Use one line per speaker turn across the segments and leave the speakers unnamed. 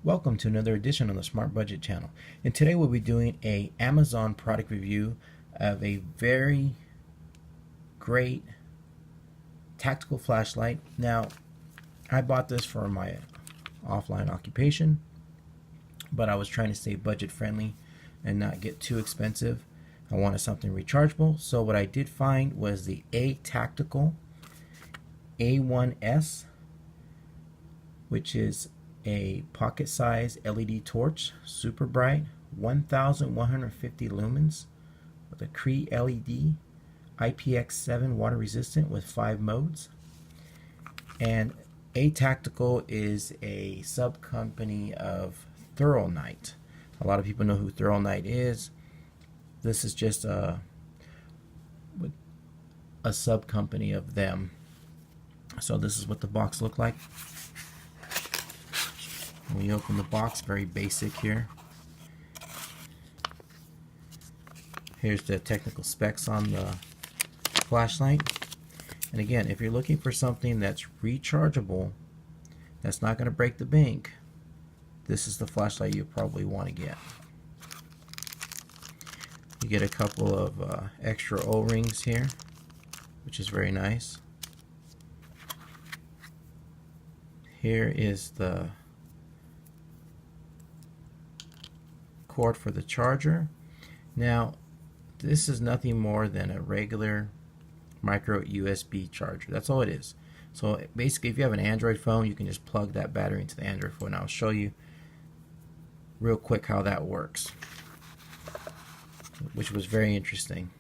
Welcome to another edition on the Smart Budget channel. And today we'll be doing a Amazon product review of a very great tactical flashlight. Now, I bought this for my offline occupation, but I was trying to stay budget friendly and not get too expensive. I wanted something rechargeable, so what I did find was the ATACTICAL A1S, which is a pocket-sized LED torch, super bright, 1150 lumens, with a Cree LED, IPX7 water resistant with 5 modes. And ATACTICAL is a sub company of Night. A lot of people know who Night is. This is just a sub company of them. So this is what the box looked like. When you open the box, very basic here. Here's the technical specs on the flashlight. And again, if you're looking for something that's rechargeable, that's not going to break the bank, this is the flashlight you probably want to get. You get a couple of extra O-rings here, which is very nice. Here is the cord for the charger. Now, this is nothing more than a regular micro USB charger. That's all it is. So basically, if you have an Android phone, you can just plug that battery into the Android phone. I'll show you real quick how that works, which was very interesting.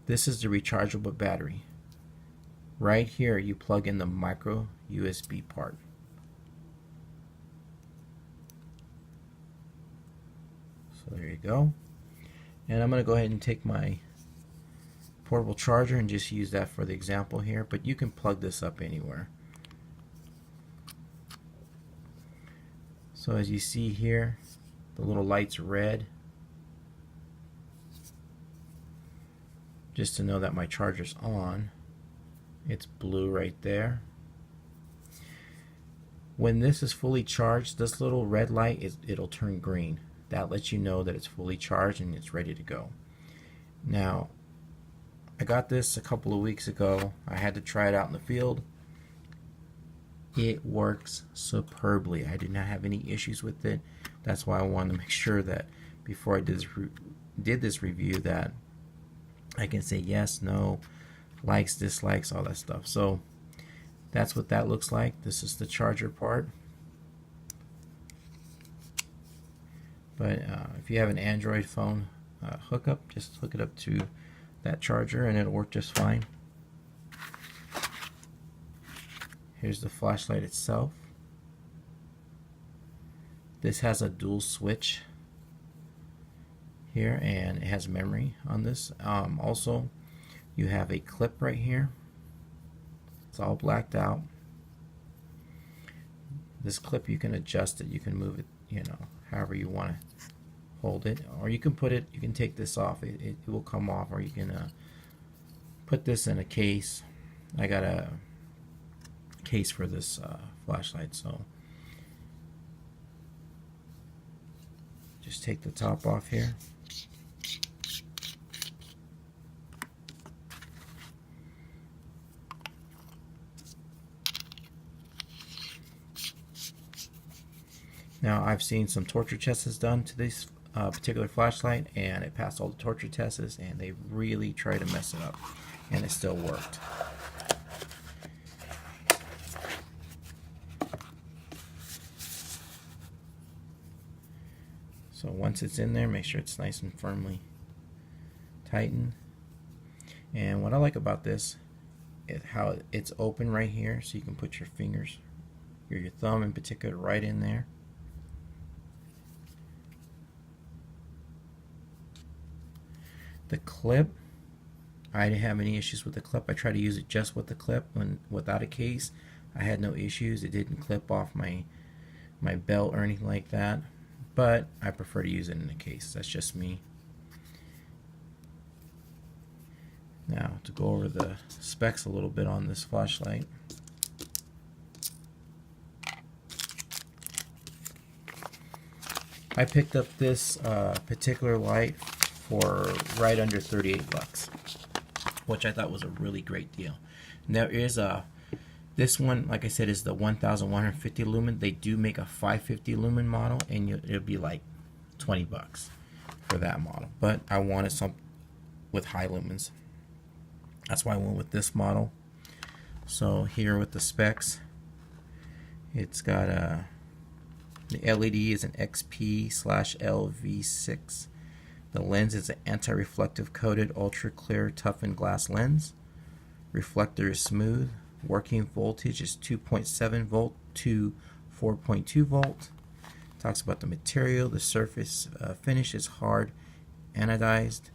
This is the rechargeable battery. Right here, you plug in the micro USB part. So there you go. And I'm going to go ahead and take my portable charger and just use that for the example here, but you can plug this up anywhere. So as you see here, the little light's red, just to know that my charger's on. It's blue right there. When this is fully charged, this little red light, it'll turn green. That lets you know that it's fully charged and it's ready to go. Now, I got this a couple of weeks ago. I had to try it out in the field. It works superbly. I did not have any issues with it. That's why I wanted to make sure that before I did this review that I can say yes, no, likes, dislikes, all that stuff. So that's what that looks like. This is the charger part. But if you have an Android phone hookup, just hook it up to that charger and it'll work just fine. Here's the flashlight itself. This has a dual switch here and it has memory on this. Also, you have a clip right here. It's all blacked out. This clip, you can adjust it, you can move it, you know, however you want to hold it, or you can put it, you can take this off, it will come off, or you can put this in a case. I got a case for this flashlight, so just take the top off here. Now, I've seen some torture tests done to this particular flashlight, and it passed all the torture tests, and they really tried to mess it up, and it still worked. So once it's in there, make sure it's nice and firmly tightened. And what I like about this is how it's open right here, so you can put your fingers, your thumb in particular, right in there. The clip, I didn't have any issues with the clip. I tried to use it just with the clip without a case. I had no issues. It didn't clip off my belt or anything like that. But I prefer to use it in a case. That's just me. Now, to go over the specs a little bit on this flashlight. I picked up this particular light for right under 38 bucks, which I thought was a really great deal. And there is this one, like I said, is the 1150 lumen. They do make a 550 lumen model, and it'll be like 20 bucks for that model. But I wanted some with high lumens. That's why I went with this model. So here with the specs, it's got the LED is an XP/LV6. The lens is an anti-reflective coated ultra clear toughened glass lens. Reflector is smooth. Working voltage is 2.7 volt to 4.2 volt. Talks about the material. The surface finish is hard anodized.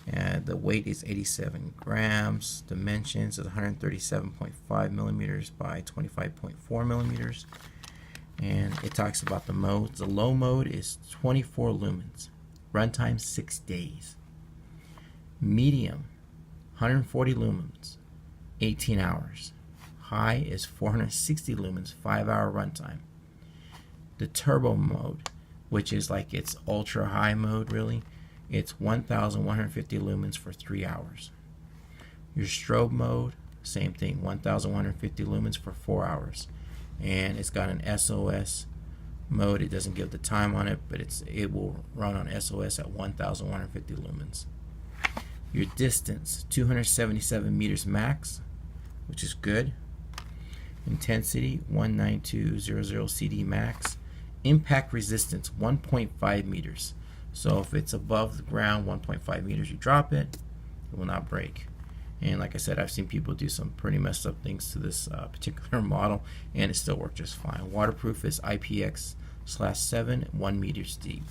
And the weight is 87 grams. Dimensions is 137.5 millimeters by 25.4 millimeters. And it talks about the modes. The low mode is 24 lumens. Runtime 6 days. Medium, 140 lumens, 18 hours. High is 460 lumens, 5-hour runtime. The turbo mode, which is like its ultra high mode really, it's 1150 lumens for 3 hours. Your strobe mode, same thing, 1150 lumens for 4 hours. And it's got an SOS mode. It doesn't give the time on it, but it will run on SOS at 1150 lumens. Your distance, 277 meters max, which is good. Intensity, 19200 CD max. Impact resistance, 1.5 meters. So if it's above the ground, 1.5 meters, you drop it, it will not break. And like I said, I've seen people do some pretty messed up things to this particular model, and it still worked just fine. Waterproof is IPX/7, 1 meters deep.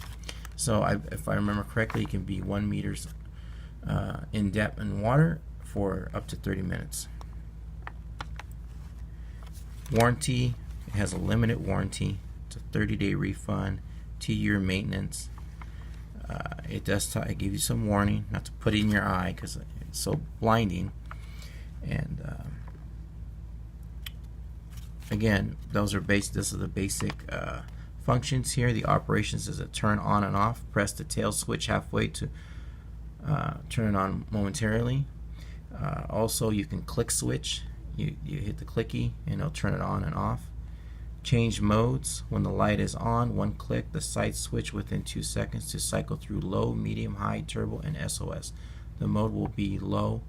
So if I remember correctly, it can be 1 meters in depth in water for up to 30 minutes. Warranty, it has a limited warranty. It's a 30-day refund, 2-year maintenance. It does give you some warning not to put it in your eye because it's so blinding. And again, this is the basic functions here. The operations is a turn on and off. Press the tail switch halfway to turn it on momentarily. Also, you can click switch. You hit the clicky and it'll turn it on and off. Change modes. When the light is on, one click, the sight switch within 2 seconds to cycle through low, medium, high, turbo, and SOS. The mode will be low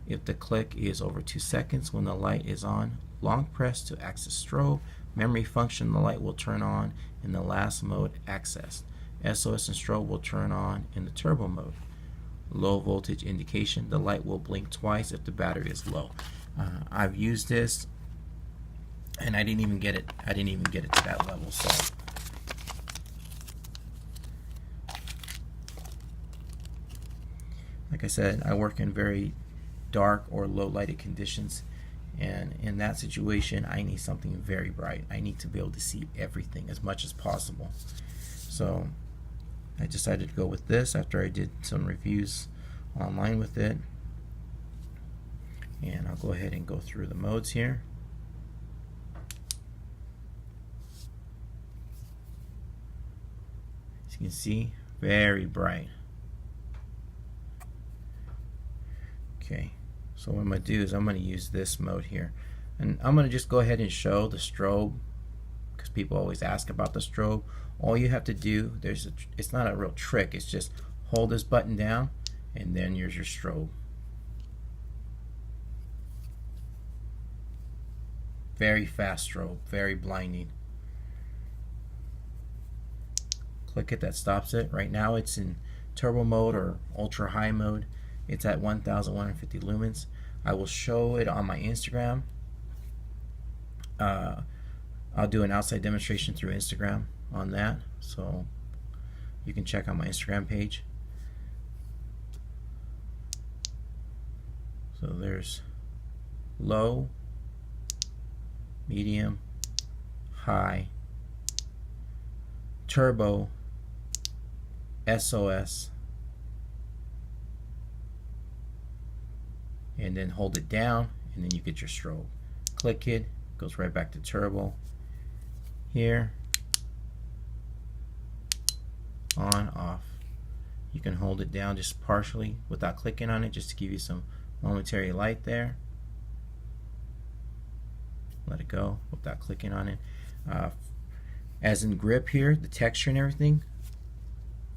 if the click is over 2 seconds. When the light is on, long press to access strobe. Memory function, the light will turn on in the last mode accessed. SOS and strobe will turn on in the turbo mode. Low voltage indication, the light will blink twice if the battery is low. I've used this and I didn't even get it to that level. So like I said, I work in very dark or low lighted conditions, and in that situation I need something very bright. I need to be able to see everything as much as possible. So I decided to go with this after I did some reviews online with it. And I'll go ahead and go through the modes here. As you can see, very bright. Okay, so what I'm going to do is I'm going to use this mode here. And I'm going to just go ahead and show the strobe because people always ask about the strobe. All you have to do, it's not a real trick, it's just hold this button down and then here's your strobe. Very fast strobe, very blinding. Click it, that stops it. Right now it's in turbo mode or ultra high mode. It's at 1150 lumens. I will show it on my Instagram. I'll do an outside demonstration through Instagram on that, so you can check out my Instagram page. So there's low, medium, high, turbo, SOS, and then hold it down and then you get your strobe. Click it, goes right back to turbo. Here on, off. You can hold it down just partially without clicking on it, just to give you some momentary light there. Let it go without clicking on it. As in grip here, the texture and everything,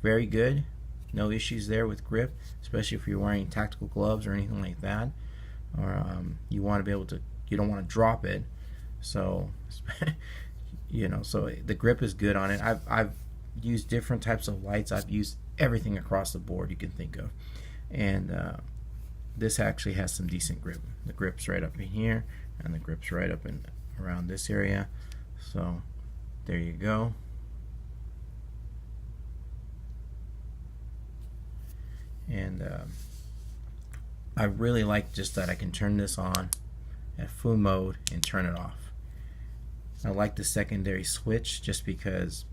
very good. No issues there with grip, especially if you're wearing tactical gloves or anything like that, or you want to be able to, you don't want to drop it. So so the grip is good on it. I've used different types of lights. I've used everything across the board you can think of, and this actually has some decent grip. The grip's right up in here, and the grip's right up in around this area. So there you go. And I really like just that I can turn this on at full mode and turn it off. I like the secondary switch just because,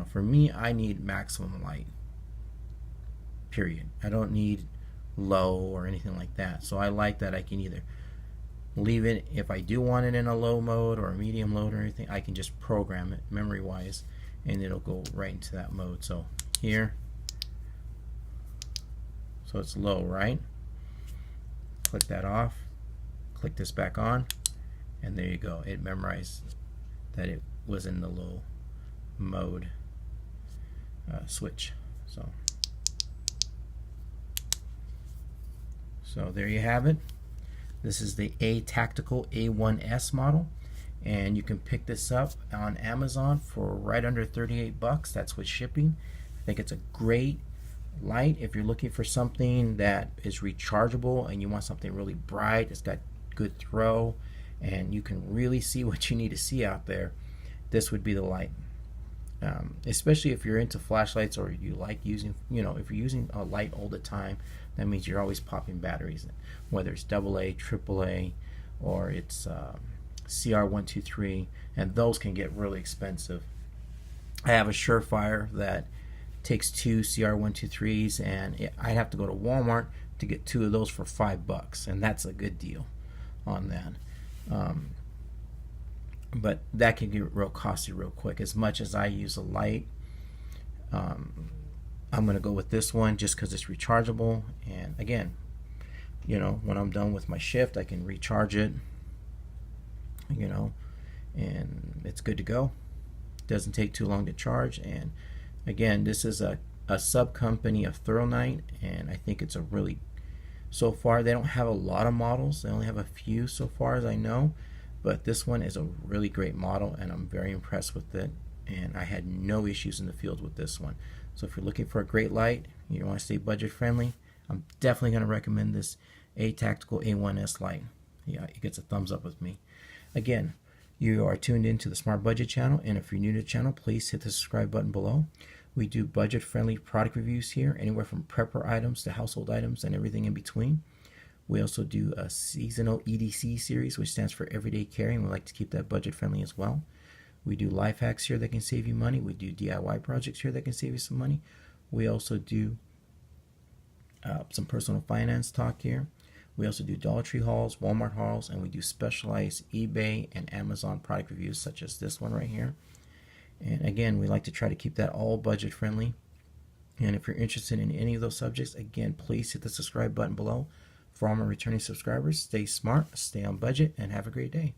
for me, I need maximum light, period. I don't need low or anything like that. So I like that I can either leave it, if I do want it in a low mode or a medium mode or anything, I can just program it memory wise and it'll go right into that mode. So here, so it's low, right? Click that off, click this back on, and there you go. It memorized that it was in the low mode switch. So there you have it. This is the ATACTICAL A1S model, and you can pick this up on Amazon for right under 38 bucks. That's with shipping. I think it's a great light if you're looking for something that is rechargeable and you want something really bright. It's got good throw and you can really see what you need to see out there. This would be the light, especially if you're into flashlights or you like using, if you're using a light all the time, that means you're always popping batteries in, whether it's AA, AAA, or it's CR123, and those can get really expensive. I have a Surefire that takes two CR123s, and I'd have to go to Walmart to get two of those for $5, and that's a good deal on that. But that can get real costly real quick. As much as I use a light, I'm going to go with this one just because it's rechargeable, and again, when I'm done with my shift, I can recharge it, and it's good to go. Doesn't take too long to charge. And again, this is a sub company of Thoroughnite, and I think it's a really, so far they don't have a lot of models, they only have a few so far as I know, but this one is a really great model and I'm very impressed with it, and I had no issues in the field with this one. So if you're looking for a great light, you want to stay budget friendly, I'm definitely going to recommend this ATACTICAL A1S light. Yeah, it gets a thumbs up with me. Again, you are tuned into the Smart Budget channel, and if you're new to the channel, please hit the subscribe button below. We do budget-friendly product reviews here, anywhere from prepper items to household items and everything in between. We also do a seasonal EDC series, which stands for Everyday Carry, and we like to keep that budget-friendly as well. We do life hacks here that can save you money. We do DIY projects here that can save you some money. We also do some personal finance talk here. We also do Dollar Tree hauls, Walmart hauls, and we do specialized eBay and Amazon product reviews such as this one right here. And again, we like to try to keep that all budget friendly. And if you're interested in any of those subjects, again, please hit the subscribe button below. For all my returning subscribers, stay smart, stay on budget, and have a great day.